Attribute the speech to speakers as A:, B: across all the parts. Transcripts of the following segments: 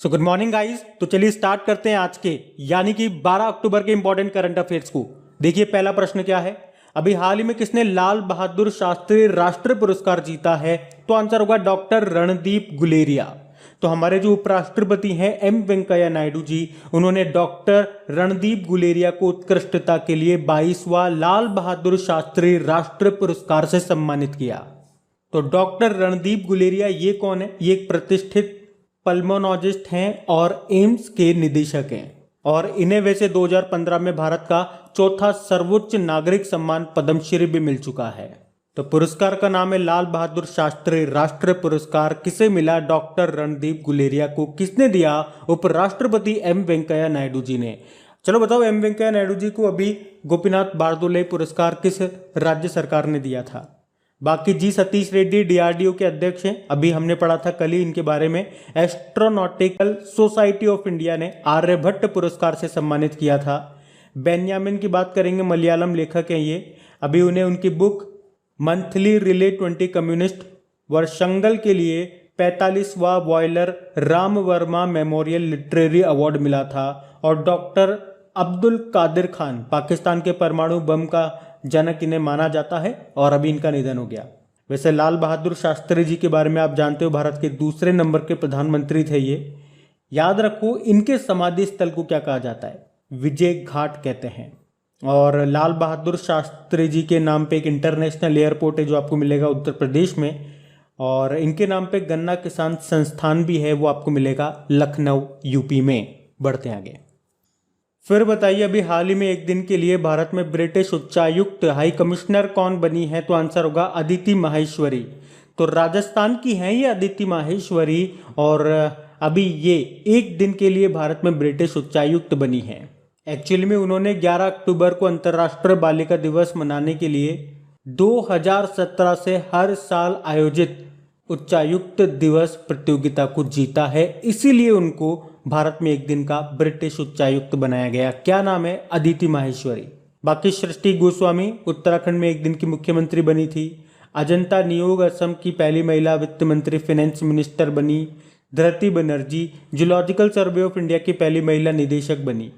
A: So good morning guys. तो चलिए start करते हैं आज के यानी कि 12 अक्टूबर के इंपॉर्टेंट करंट अफेयर्स को। देखिए पहला प्रश्न क्या है, अभी हाल ही में किसने लाल बहादुर शास्त्री राष्ट्रीय पुरस्कार जीता है? तो आंसर होगा डॉक्टर रणदीप गुलेरिया। तो हमारे जो उपराष्ट्रपति हैं एम वेंकैया नायडू जी, उन्होंने डॉक्टर रणदीप गुलेरिया को उत्कृष्टता के लिए 22वां लाल बहादुर शास्त्री राष्ट्रीय पुरस्कार से सम्मानित किया। तो डॉक्टर रणदीप गुलेरिया ये कौन है? ये एक प्रतिष्ठित पल्मोनोलॉजिस्ट हैं और एम्स के निदेशक हैं, और इन्हें वैसे 2015 में भारत का चौथा सर्वोच्च नागरिक सम्मान पद्मश्री भी मिल चुका है। तो पुरस्कार का नाम है लाल बहादुर शास्त्री राष्ट्रीय पुरस्कार। किसे मिला? डॉक्टर रणदीप गुलेरिया को। किसने दिया? उपराष्ट्रपति एम वेंकैया नायडू जी ने। चलो बताओ, एम वेंकैया नायडू जी को अभी गोपीनाथ बारदोलाई पुरस्कार किस राज्य सरकार ने दिया था? बाकी जी सतीश रेड्डी डीआरडीओ के अध्यक्ष हैं, अभी हमने पढ़ा था कल ही इनके बारे में। एस्ट्रोनॉटिकल सोसाइटी ऑफ इंडिया ने आर्यभट्ट पुरस्कार से सम्मानित किया था। बेन्यामिन की बात करेंगे, मलयालम लेखक हैं ये। अभी उन्हें उनकी बुक मंथली रिले 20 कम्युनिस्ट वर्षंगल के लिए 45वां Vayalar Rama Varma memorial literary award मिला था। और डॉक्टर अब्दुल कादिर खान, पाकिस्तान के परमाणु बम का जनक इन्हें माना जाता है, और अभी इनका निधन हो गया। वैसे लाल बहादुर शास्त्री जी के बारे में आप जानते हो, भारत के दूसरे नंबर के प्रधानमंत्री थे ये। याद रखो, इनके समाधि स्थल को क्या कहा जाता है? विजय घाट कहते हैं। और लाल बहादुर शास्त्री जी के नाम पे एक इंटरनेशनल एयरपोर्ट है जो आपको मिलेगा उत्तर प्रदेश में, और इनके नाम पे गन्ना किसान संस्थान भी है, वो आपको मिलेगा लखनऊ यूपी में। बढ़ते हैं आगे। फिर बताइए, अभी हाल ही में एक दिन के लिए भारत में ब्रिटिश उच्चायुक्त हाई कमिश्नर कौन बनी है? तो आंसर होगा अदिति माहेश्वरी। तो राजस्थान की हैं ये अदिति माहेश्वरी, और अभी ये एक दिन के लिए भारत में ब्रिटिश उच्चायुक्त बनी है। एक्चुअली में उन्होंने 11 अक्टूबर को अंतर्राष्ट्रीय बालिका दिवस मनाने के लिए 2017 से हर साल आयोजित उच्चायुक्त दिवस प्रतियोगिता को जीता है, इसीलिए उनको भारत में एक दिन का ब्रिटिश उच्चायुक्त बनाया गया। क्या नाम है? अदिति माहेश्वरी। बाकी सृष्टि गोस्वामी उत्तराखंड में एक दिन की मुख्यमंत्री बनी थी। अजंता नियोग असम की पहली महिला वित्त मंत्री फाइनेंस मिनिस्टर बनी। Dhriti Banerjee zoological survey of India की पहली महिला निदेशक बनी।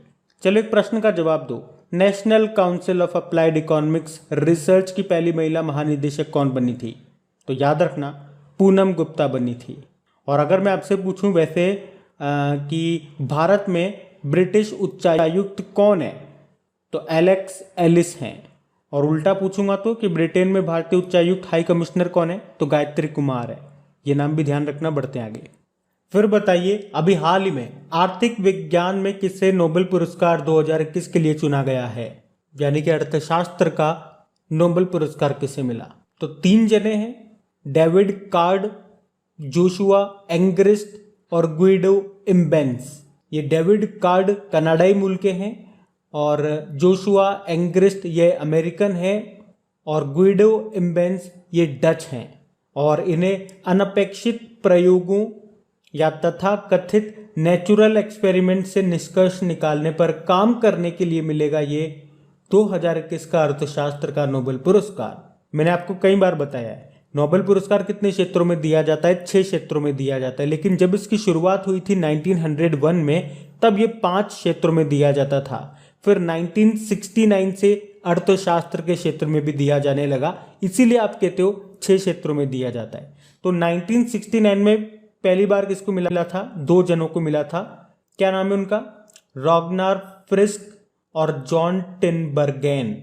A: चलो एक प्रश्न का जवाब दो, national council of applied economics research की पहली महिला महानिदेशक कौन बनी थी? तो याद रखना, पूनम गुप्ता बनी थी। और अगर मैं आपसे पूछूं वैसे कि भारत में ब्रिटिश उच्चायुक्त कौन है, तो एलेक्स एलिस हैं। और उल्टा पूछूंगा तो कि ब्रिटेन में भारतीय उच्चायुक्त हाई कमिश्नर कौन है, तो गायत्री कुमार है। ये नाम भी ध्यान रखना। बढ़ते हैं आगे। फिर बताइए, अभी हाल ही में आर्थिक विज्ञान में किसे नोबेल पुरस्कार 2021 के लिए चुना गया है? यानी कि अर्थशास्त्र का नोबेल पुरस्कार किसे मिला? तो 3 जने हैं, डेविड कार्ड, जोशुआ एंग्रिस्ट और गुइडो इम्बेंस। ये डेविड कार्ड कनाडाई मूल के हैं, और जोशुआ एंग्रिस्ट ये अमेरिकन है, और गुइडो इम्बेंस ये डच हैं। और इन्हें अनपेक्षित प्रयोगों या तथा कथित नेचुरल एक्सपेरिमेंट से निष्कर्ष निकालने पर काम करने के लिए मिलेगा ये 2021 का अर्थशास्त्र का नोबेल पुरस्कार। मैंने आपको कई बार बताया है, नोबेल पुरस्कार कितने क्षेत्रों में दिया जाता है? 6 क्षेत्रों में दिया जाता है। लेकिन जब इसकी शुरुआत हुई थी 1901 में, तब ये 5 क्षेत्रों में दिया जाता था। फिर 1969 से अर्थशास्त्र के क्षेत्र में भी दिया जाने लगा, इसीलिए आप कहते हो 6 क्षेत्रों में दिया जाता है। तो 1969 में पहली बार किसको मिला था? 2 जनों को मिला था। क्या नाम है उनका? रॉगनार फ्रिस्क और जॉन टिनबर्गेन।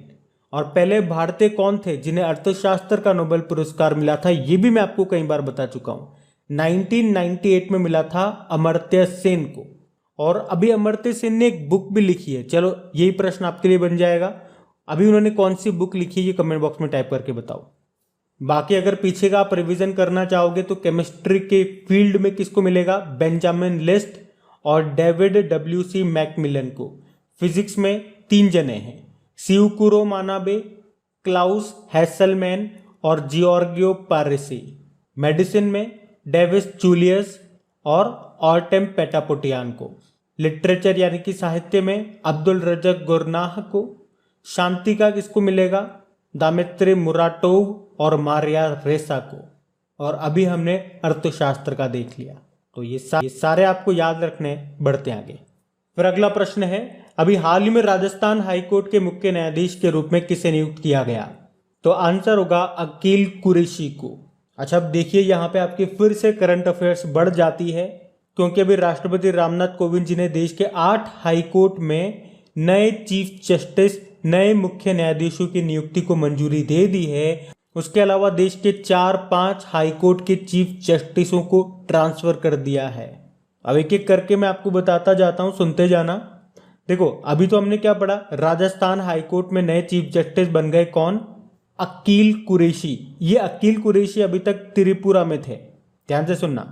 A: और पहले भारतीय कौन थे जिन्हें अर्थशास्त्र का नोबेल पुरस्कार मिला था? ये भी मैं आपको कई बार बता चुका हूं। 1998 में मिला था अमर्त्य सेन को। और अभी अमर्त्य सेन ने एक बुक भी लिखी है। चलो यही प्रश्न आपके लिए बन जाएगा, अभी उन्होंने कौन सी बुक लिखी है ये कमेंट बॉक्स में टाइप करके बताओ। बाकी अगर पीछे का आप रिवीजन करना चाहोगे तो केमिस्ट्री के फील्ड में किसको मिलेगा? बेंजामिन लिस्ट और डेविड WC मैकमिलन को। फिजिक्स में 3 जने हैं, सियुकुरो मानाबे, क्लाउस हैसलमैन और जियोर्गियो पारेसी। मेडिसिन में डेविस जूलियस और ऑर्टेम पेटापोटियान को। लिटरेचर यानी कि साहित्य में अब्दुल रज़क गुरनाह को। शांति का किसको मिलेगा? दामित्री मुराटोव और मारिया रेसा को। और अभी हमने अर्थशास्त्र का देख लिया। तो ये सारे आपको याद रखने हैं। बढ़ते आगे। फिर अगला प्रश्न है, अभी हाल ही में राजस्थान हाईकोर्ट के मुख्य न्यायाधीश के रूप में किसे नियुक्त किया गया? तो आंसर होगा अकील कुरैशी को। अच्छा, अब देखिए यहाँ पे आपकी फिर से करंट अफेयर्स बढ़ जाती है, क्योंकि अभी राष्ट्रपति रामनाथ कोविंद जी ने देश के 8 हाईकोर्ट में नए चीफ जस्टिस, नए मुख्य न्यायाधीशों की नियुक्ति को मंजूरी दे दी है। उसके अलावा देश के 4-5 हाईकोर्ट के चीफ जस्टिसों को ट्रांसफर कर दिया है। अब एक एक करके मैं आपको बताता जाता हूं, सुनते जाना। देखो, अभी तो हमने क्या पढ़ा, राजस्थान हाईकोर्ट में नए चीफ जस्टिस बन गए कौन? अकील कुरैशी। ये अकील कुरैशी अभी तक त्रिपुरा में थे, ध्यान से सुनना।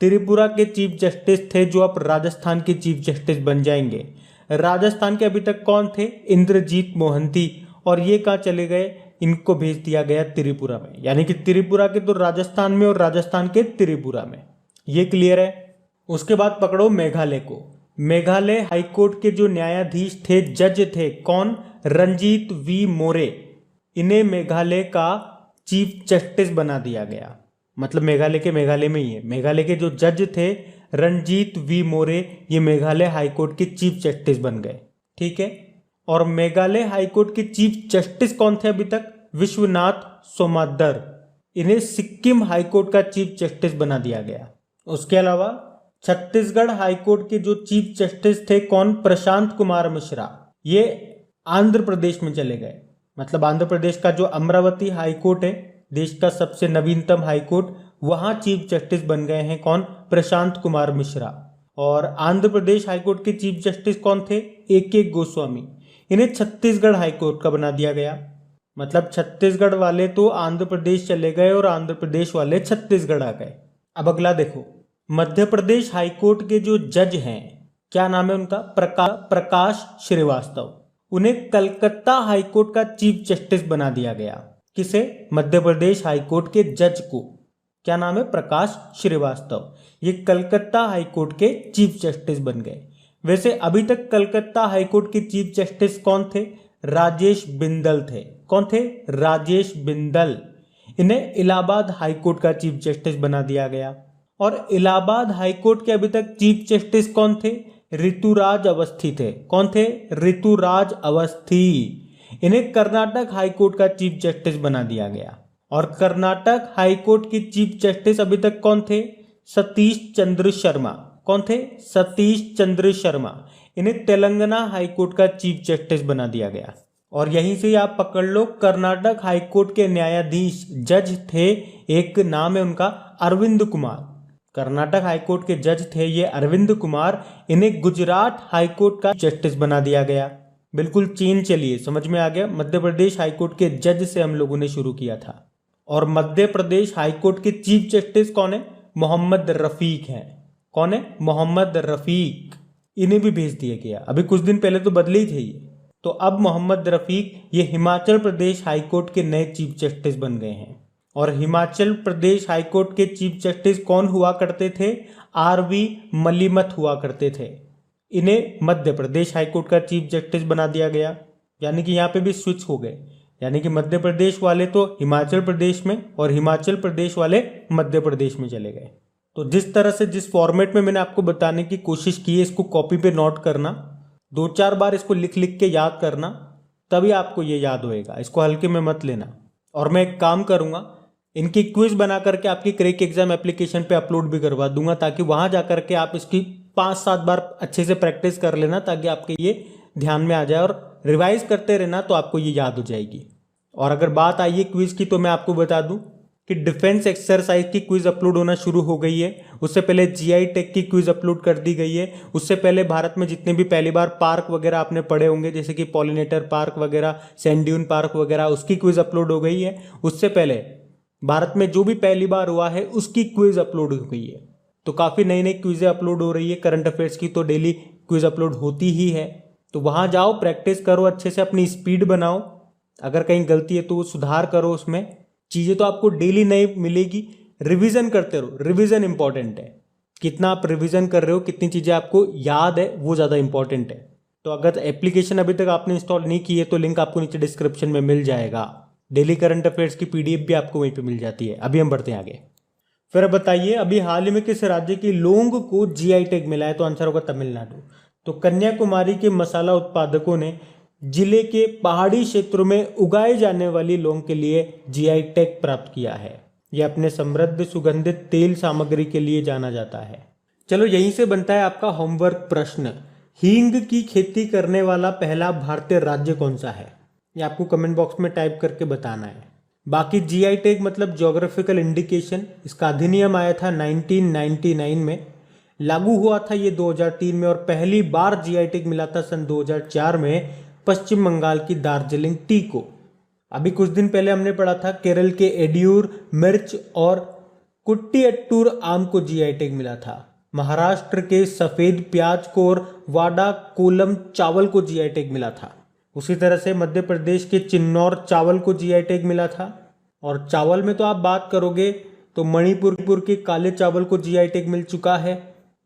A: त्रिपुरा के चीफ जस्टिस थे जो अब राजस्थान के चीफ जस्टिस बन जाएंगे। राजस्थान के अभी तक कौन थे? इंद्रजीत मोहंती। और ये कहाँ चले गए? इनको भेज दिया गया त्रिपुरा में, यानी कि त्रिपुरा के तो राजस्थान में और राजस्थान के त्रिपुरा में। ये क्लियर है। उसके बाद पकड़ो मेघालय को। मेघालय हाईकोर्ट के जो न्यायाधीश थे, जज थे, कौन? रंजीत वी मोरे। इन्हें मेघालय का चीफ जस्टिस बना दिया गया। मतलब मेघालय में ही है। मेघालय के जो जज थे रंजीत वी मोरे, ये मेघालय हाईकोर्ट के चीफ जस्टिस बन गए। ठीक है। और मेघालय हाईकोर्ट के चीफ जस्टिस कौन थे अभी तक? विश्वनाथ सोमादर। इन्हें सिक्किम हाईकोर्ट का चीफ जस्टिस बना दिया गया। उसके अलावा छत्तीसगढ़ हाईकोर्ट के जो चीफ जस्टिस थे कौन? प्रशांत कुमार मिश्रा। ये आंध्र प्रदेश में चले गए। मतलब आंध्र प्रदेश का जो अमरावती हाईकोर्ट है, देश का सबसे नवीनतम हाईकोर्ट, वहां चीफ जस्टिस बन गए हैं कौन? प्रशांत कुमार मिश्रा। और आंध्र प्रदेश हाईकोर्ट के चीफ जस्टिस कौन थे? ए.के. गोस्वामी। इन्हें छत्तीसगढ़ हाईकोर्ट का बना दिया गया। मतलब छत्तीसगढ़ वाले तो आंध्र प्रदेश चले गए और आंध्र प्रदेश वाले छत्तीसगढ़ आ गए। अब अगला देखो, मध्य प्रदेश हाईकोर्ट के जो जज हैं, क्या नाम है उनका? प्रकाश श्रीवास्तव। उन्हें कलकत्ता हाईकोर्ट का चीफ जस्टिस बना दिया गया। किसे? मध्य प्रदेश हाईकोर्ट के जज को। क्या नाम है? प्रकाश श्रीवास्तव। ये कलकत्ता हाईकोर्ट के चीफ जस्टिस बन गए। वैसे अभी तक कलकत्ता हाईकोर्ट के चीफ जस्टिस कौन थे? राजेश बिंदल थे। कौन थे? राजेश बिंदल। इन्हें इलाहाबाद हाईकोर्ट का चीफ जस्टिस बना दिया गया। और इलाहाबाद हाईकोर्ट के अभी तक चीफ जस्टिस कौन थे? ऋतुराज अवस्थी थे। कौन थे? ऋतुराज अवस्थी। इन्हें कर्नाटक हाईकोर्ट का चीफ जस्टिस बना दिया गया। और कर्नाटक हाईकोर्ट के चीफ जस्टिस अभी तक कौन थे? सतीश चंद्र शर्मा। कौन थे? सतीश चंद्र शर्मा। इन्हें तेलंगाना हाईकोर्ट का चीफ जस्टिस बना दिया गया। और यहीं से आप पकड़ लो, कर्नाटक हाईकोर्ट के न्यायाधीश जज थे, एक नाम है उनका अरविंद कुमार। कर्नाटक हाईकोर्ट के जज थे ये अरविंद कुमार। इन्हें गुजरात हाईकोर्ट का जस्टिस बना दिया गया। बिल्कुल चेंज, चलिए समझ में आ गया। मध्य प्रदेश हाईकोर्ट के जज से हम लोगों ने शुरू किया था। और मध्य प्रदेश हाईकोर्ट के चीफ जस्टिस कौन है? मोहम्मद रफीक हैं। कौन है? मोहम्मद रफीक। इन्हें भी भेज दिया गया। अभी कुछ दिन पहले तो बदले ही थे ये। तो अब मोहम्मद रफीक ये हिमाचल प्रदेश हाईकोर्ट के नए चीफ जस्टिस बन गए हैं। और हिमाचल प्रदेश हाईकोर्ट के चीफ जस्टिस कौन हुआ करते थे? आर.वी. मलिमथ हुआ करते थे। इन्हें मध्य प्रदेश हाईकोर्ट का चीफ जस्टिस बना दिया गया। यानी कि यहाँ पे भी स्विच हो गए, यानी कि मध्य प्रदेश वाले तो हिमाचल प्रदेश में और हिमाचल प्रदेश वाले मध्य प्रदेश में चले गए। तो जिस तरह से, जिस फॉर्मेट में मैंने आपको बताने की कोशिश की है, इसको कॉपी पे नोट करना, 2-4 बार इसको लिख लिख के याद करना, तभी आपको ये याद होएगा। इसको हल्के में मत लेना। और मैं एक काम करूंगा, इनकी क्विज बना करके आपकी क्रैक एग्जाम एप्लीकेशन पे अपलोड भी करवा दूंगा, ताकि वहां जाकर के आप इसकी 5-7 बार अच्छे से प्रैक्टिस कर लेना, ताकि आपके ये ध्यान में आ जाए। और रिवाइज करते रहना तो आपको ये याद हो जाएगी। और अगर बात आई है क्विज की, तो मैं आपको बता दूं कि डिफेंस एक्सरसाइज की क्विज अपलोड होना शुरू हो गई है। उससे पहले जीआई टेक की क्विज अपलोड कर दी गई है। उससे पहले भारत में जितने भी पहली बार पार्क वगैरह आपने पढ़े होंगे, जैसे कि पॉलिनेटर पार्क वगैरह, सैंड ड्यून पार्क वगैरह, उसकी क्विज अपलोड हो गई है। उससे पहले भारत में जो भी पहली बार हुआ है उसकी क्विज अपलोड हो गई है। तो काफ़ी नई नई क्विजें अपलोड हो रही है। करंट अफेयर्स की तो डेली क्विज अपलोड होती ही है। तो वहाँ जाओ, प्रैक्टिस करो, अच्छे से अपनी स्पीड बनाओ। अगर कहीं गलती है तो वो सुधार करो। उसमें चीज़ें तो आपको डेली नई मिलेगी। रिवीजन करते रहो, रिवीजन इंपॉर्टेंट है। कितना आप रिवीजन कर रहे हो, कितनी चीज़ें आपको याद है, वो ज़्यादा इंपॉर्टेंट है। तो अगर एप्लीकेशन अभी तक आपने इंस्टॉल नहीं की है तो लिंक आपको नीचे डिस्क्रिप्शन में मिल जाएगा। डेली करंट अफेयर्स की PDF भी आपको वहीं पे मिल जाती है। अभी हम बढ़ते हैं आगे। फिर बताइए अभी हाल ही में किस राज्य की लौंग को जीआई टैग मिला है? तो आंसर होगा तमिलनाडु। तो कन्याकुमारी के मसाला उत्पादकों ने जिले के पहाड़ी क्षेत्रों में उगाए जाने वाली लौंग के लिए जीआई टैग प्राप्त किया है। यह अपने समृद्ध सुगंधित तेल सामग्री के लिए जाना जाता है। चलो यहीं से बनता है आपका होमवर्क प्रश्न, हींग की खेती करने वाला पहला भारतीय राज्य कौन सा है? ये आपको कमेंट बॉक्स में टाइप करके बताना है। बाकी जीआई टैग मतलब ज्योग्राफिकल इंडिकेशन, इसका अधिनियम आया था 1999 में, लागू हुआ था ये 2003 में, और पहली बार जीआई टैग मिला था सन 2004 में पश्चिम बंगाल की दार्जिलिंग टी को। अभी कुछ दिन पहले हमने पढ़ा था केरल के एडियूर मिर्च और कुट्टियट्टूर आम को जीआई टैग मिला था। महाराष्ट्र के सफेद प्याज को और वाडा कोलम चावल को जीआई टैग मिला था। उसी तरह से मध्य प्रदेश के चिन्नौर चावल को जीआई टैग मिला था। और चावल में तो आप बात करोगे तो मणिपुर के काले चावल को जीआई टैग मिल चुका है,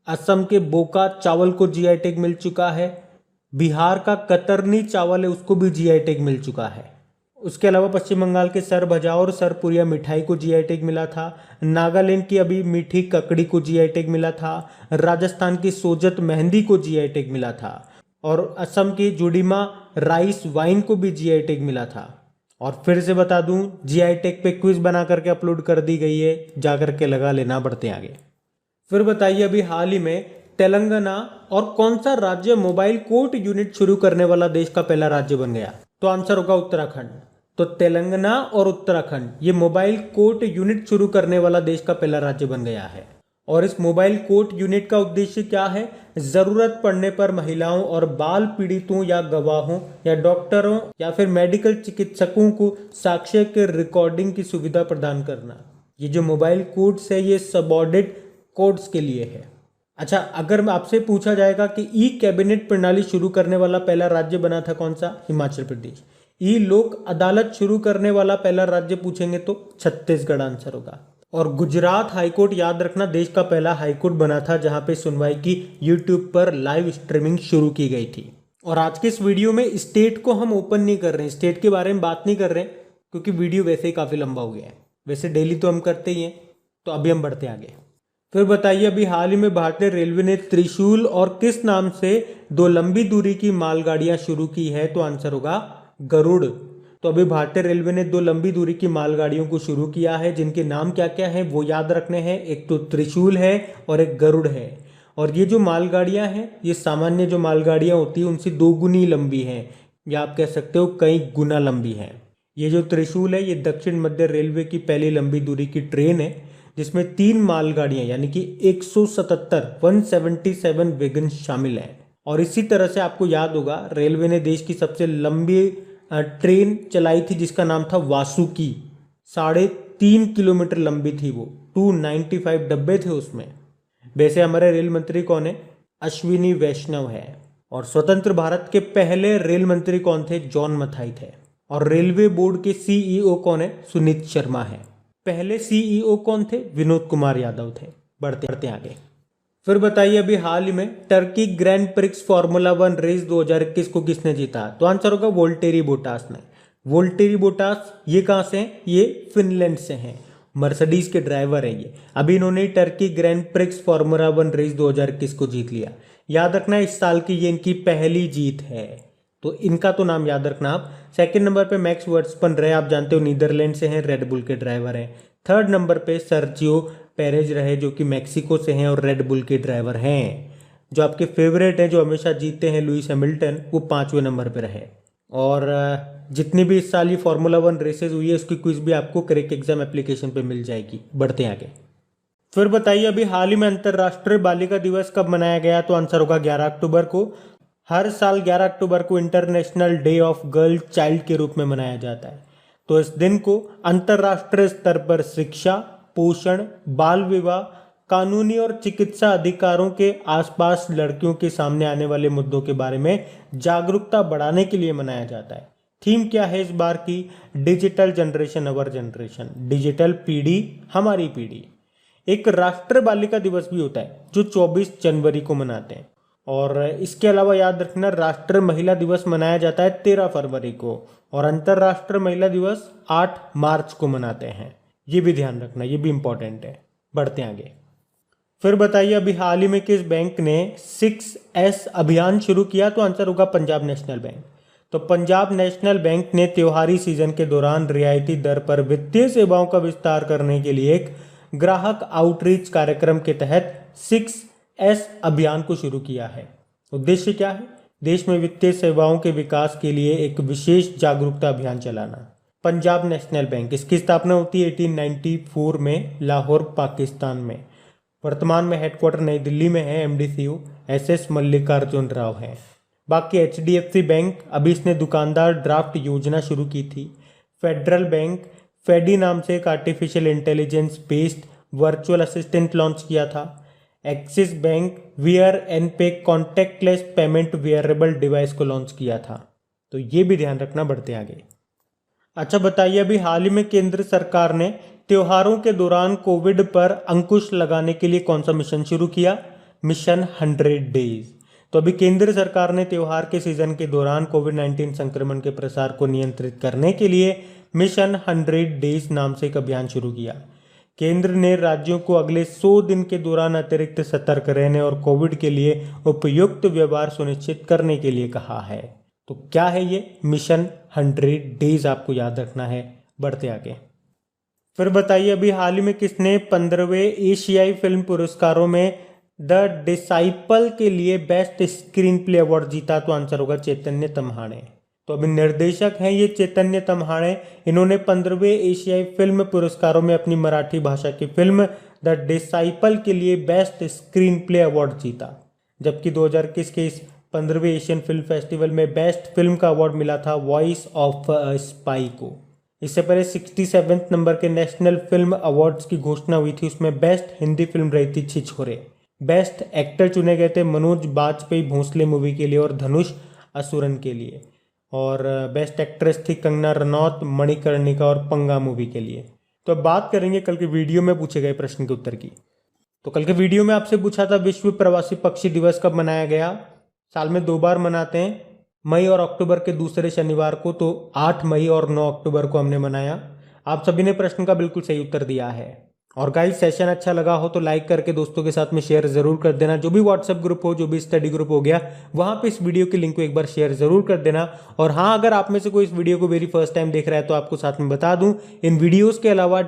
A: असम के बोका चावल को जीआई टैग मिल चुका है, बिहार का कतरनी चावल है उसको भी जीआई टैग मिल चुका है। उसके अलावा पश्चिम बंगाल के सरभजा और सरपुरिया मिठाई को जीआई टैग मिला था। नागालैंड की अभी मीठी ककड़ी को जीआई टैग मिला था। राजस्थान की सोजत मेहंदी को जीआई टैग मिला था। और असम की जुड़ीमा राइस वाइन को भी जीआई टैग मिला था। और फिर से बता दूं, जीआई टैग पे क्विज बना करके अपलोड कर दी गई है, जा करके लगा लेना। बढ़ते आगे। फिर बताइए अभी हाल ही में तेलंगाना और कौन सा राज्य मोबाइल कोर्ट यूनिट शुरू करने वाला देश का पहला राज्य बन गया? तो आंसर होगा उत्तराखंड। तो तेलंगाना और उत्तराखंड ये मोबाइल कोर्ट यूनिट शुरू करने वाला देश का पहला राज्य बन गया है। और इस मोबाइल कोर्ट यूनिट का उद्देश्य क्या है? जरूरत पड़ने पर महिलाओं और बाल पीड़ितों या गवाहों या डॉक्टरों या फिर मेडिकल चिकित्सकों को साक्ष्य के रिकॉर्डिंग की सुविधा प्रदान करना। ये जो मोबाइल कोर्ट्स है ये सबऑर्डिनेट कोर्ट्स के लिए है। अच्छा, अगर आपसे पूछा जाएगा कि ई कैबिनेट प्रणाली शुरू करने वाला पहला राज्य बना था कौन सा? हिमाचल प्रदेश। ई लोक अदालत शुरू करने वाला पहला राज्य पूछेंगे तो छत्तीसगढ़ आंसर होगा। और गुजरात हाईकोर्ट याद रखना देश का पहला हाईकोर्ट बना था जहां पे सुनवाई की यूट्यूब पर लाइव स्ट्रीमिंग शुरू की गई थी। और आज के इस वीडियो में स्टेट को हम ओपन नहीं कर रहे हैं, स्टेट के बारे में बात नहीं कर रहे हैं, क्योंकि वीडियो वैसे ही काफी लंबा हो गया है। वैसे डेली तो हम करते ही हैं। तो अभी हम बढ़ते आगे। फिर बताइए अभी हाल ही में भारतीय रेलवे ने त्रिशूल और किस नाम से 2 लंबी दूरी की मालगाड़ियां शुरू की है? तो आंसर होगा गरुड़। तो अभी भारतीय रेलवे ने 2 लंबी दूरी की मालगाड़ियों को शुरू किया है, जिनके नाम क्या क्या है वो याद रखने हैं। एक तो त्रिशूल है और एक गरुड़ है। और ये जो मालगाड़ियां हैं ये सामान्य जो मालगाड़ियां होती है उनसे 2 गुनी लंबी हैं, या आप कह सकते हो कई गुना लंबी है। ये जो त्रिशूल है ये दक्षिण मध्य रेलवे की पहली लंबी दूरी की ट्रेन है, जिसमें 3 मालगाड़ियां यानी कि 177 वैगन शामिल हैं। और इसी तरह से आपको याद होगा रेलवे ने देश की सबसे लंबी ट्रेन चलाई थी जिसका नाम था वासुकी। 3.5 किलोमीटर लंबी थी वो, 295 डब्बे थे उसमें। वैसे हमारे रेल मंत्री कौन है? अश्विनी वैष्णव है। और स्वतंत्र भारत के पहले रेल मंत्री कौन थे? जॉन मथाई थे। और रेलवे बोर्ड के सीईओ कौन है? सुनीत शर्मा है। पहले सीईओ कौन थे? विनोद कुमार यादव थे। बढ़ते आगे। फिर बताइए अभी हाल ही में Turkey grand prix formula 1 race 2021 को किसने जीता? तो आंसर होगा वोल्टेरी बोटास ने। वोल्टेरी बोटास ये कहां से हैं? ये फिनलैंड से हैं। मर्सिडीज के ड्राइवर हैं ये। अभी इन्होंने Turkey grand prix formula 1 race 2021 को जीत लिया। याद रखना इस साल की ये इनकी पहली जीत है, तो इनका तो नाम याद रखना आप। सेकंड नंबर पे मैक्स वर्स्टपन रहे, आप जानते हो नीदरलैंड से हैं, रेड बुल के ड्राइवर हैं। थर्ड नंबर पे सर्जियो पेरेज रहे जो कि मैक्सिको से हैं और रेड बुल के ड्राइवर हैं। जो आपके फेवरेट हैं जो हमेशा जीतते हैं लुइस हैमिल्टन, वो 5वें नंबर पे रहे। और जितनी भी इस साल ये फार्मूला 1 रेसेस हुई है उसकी क्विज भी आपको क्रैक एग्जाम एप्लीकेशन पे मिल जाएगी। बढ़ते हैं आगे। फिर बताइए अभी हाल ही में अंतर्राष्ट्रीय बालिका दिवस कब मनाया गया? तो आंसर होगा 11 अक्टूबर को। हर साल 11 अक्टूबर को international day of girl child के रूप में मनाया जाता है। तो इस दिन को अंतर्राष्ट्रीय स्तर पर शिक्षा, पोषण, बाल विवाह, कानूनी और चिकित्सा अधिकारों के आसपास लड़कियों के सामने आने वाले मुद्दों के बारे में जागरूकता बढ़ाने के लिए मनाया जाता है। थीम क्या है इस बार की? डिजिटल जनरेशन अवर जनरेशन, डिजिटल पीढ़ी हमारी पीढ़ी। एक राष्ट्रीय बालिका दिवस भी होता है जो 24 जनवरी को मनाते हैं। और इसके अलावा याद रखना राष्ट्रीय महिला दिवस मनाया जाता है 13 फरवरी को, और अंतर्राष्ट्रीय महिला दिवस 8 मार्च को मनाते हैं। ये भी ध्यान रखना, ये भी इंपॉर्टेंट है। बढ़ते हैं आगे। फिर बताइए अभी हाल ही में किस बैंक ने 6S अभियान शुरू किया? तो आंसर होगा पंजाब नेशनल बैंक। तो पंजाब नेशनल बैंक ने त्योहारी सीजन के दौरान रियायती दर पर वित्तीय सेवाओं का विस्तार करने के लिए एक ग्राहक आउटरीच कार्यक्रम के तहत 6S अभियान को शुरू किया है। उद्देश्य क्या है? देश में वित्तीय सेवाओं के विकास के लिए एक विशेष जागरूकता अभियान चलाना। पंजाब नेशनल बैंक, इसकी स्थापना होती है 1894 में लाहौर पाकिस्तान में। वर्तमान में हेडक्वार्टर नई दिल्ली में है। MD CEO SS Mallikarjun Rao हैं। बाकी HDFC बैंक, अभी इसने दुकानदार ड्राफ्ट योजना शुरू की थी। फेडरल बैंक फेडी नाम से एक artificial intelligence based virtual assistant launch किया था। एक्सिस बैंक वियर एंड पे कॉन्टैक्टलेस पेमेंट वियरेबल डिवाइस को लॉन्च किया था। तो ये भी ध्यान रखना, बढ़ते आगे। अच्छा बताइए अभी हाल ही में केंद्र सरकार ने त्योहारों के दौरान कोविड पर अंकुश लगाने के लिए कौन सा मिशन शुरू किया? Mission 100 days. तो अभी केंद्र सरकार ने त्योहार के सीजन के दौरान कोविड-19 संक्रमण के प्रसार को नियंत्रित करने के लिए मिशन 100 डेज नाम से एक अभियान शुरू किया। केंद्र ने राज्यों को अगले 100 दिन के दौरान अतिरिक्त सतर्क रहने और कोविड के लिए उपयुक्त व्यवहार सुनिश्चित करने के लिए कहा है। तो क्या है ये मिशन 100 डेज, आपको याद रखना है। बढ़ते आगे। फिर बताइए अभी हाल ही में किसने 15वें एशियाई फिल्म पुरस्कारों में द डिसाइपल के लिए बेस्ट स्क्रीन प्ले अवार्ड जीता? तो आंसर होगा चैतन्य तम्हाणे। तो अभी निर्देशक हैं ये चैतन्य तम्हाणे। इन्होंने 15वें एशियाई फिल्म पुरस्कारों में अपनी मराठी भाषा की फिल्म द डिसाइपल के लिए बेस्ट स्क्रीन प्ले अवार्ड जीता। जबकि 2021 के इस 15वें एशियन फिल्म फेस्टिवल में बेस्ट फिल्म का अवार्ड मिला था वॉइस ऑफ अ स्पाई को। इससे पहले 67वें नंबर के नेशनल फिल्म अवार्ड्स की घोषणा हुई थी, उसमें बेस्ट हिंदी फिल्म रही थी छिछोरे। बेस्ट एक्टर चुने गए थे मनोज बाजपेयी भोंसले मूवी के लिए और धनुष असुरन के लिए, और बेस्ट एक्ट्रेस थी कंगना रनौत मणिकर्णिका और पंगा मूवी के लिए। तो अब बात करेंगे कल के वीडियो में पूछे गए प्रश्न के उत्तर की। तो कल के वीडियो में आपसे पूछा था विश्व प्रवासी पक्षी दिवस कब मनाया गया? साल में 2 बार मनाते हैं, मई और अक्टूबर के दूसरे शनिवार को। तो 8 मई और 9 अक्टूबर को हमने मनाया। आप सभी ने प्रश्न का बिल्कुल सही उत्तर दिया है। और गाइस सेशन अच्छा लगा हो तो लाइक करके दोस्तों के साथ में शेयर जरूर कर देना। जो भी व्हाट्सएप ग्रुप हो, जो भी स्टडी ग्रुप हो गया, वहां पे इस वीडियो के लिंक को एक बार शेयर जरूर कर देना। और हाँ, अगर आप में से कोई इस वीडियो को वेरी फर्स्ट टाइम देख रहा है तो आपको साथ में बता दूं, इन वीडियोस के अलावा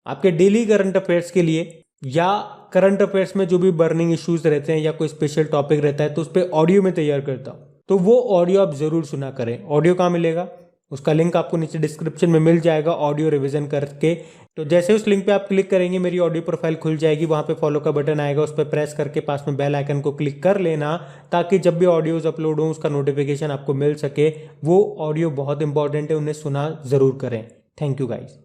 A: आपके डेली करंट अफेयर्स के लिए या करंट अफेयर्स में जो भी बर्निंग इश्यूज रहते हैं या कोई स्पेशल टॉपिक रहता है तो उस पर ऑडियो में तैयार करता हूं। तो वो ऑडियो आप जरूर सुना करें। ऑडियो कहाँ मिलेगा? उसका लिंक आपको नीचे डिस्क्रिप्शन में मिल जाएगा, ऑडियो रिवीजन करके। तो जैसे उस लिंक पे आप क्लिक करेंगे मेरी ऑडियो प्रोफाइल खुल जाएगी, वहां पे फॉलो का बटन आएगा, उस पर प्रेस करके पास में बेल आइकन को क्लिक कर लेना, ताकि जब भी ऑडियोज अपलोड हो उसका नोटिफिकेशन आपको मिल सके। वो ऑडियो बहुत इंपॉर्टेंट है, उन्हें सुना जरूर करें। Thank you guys.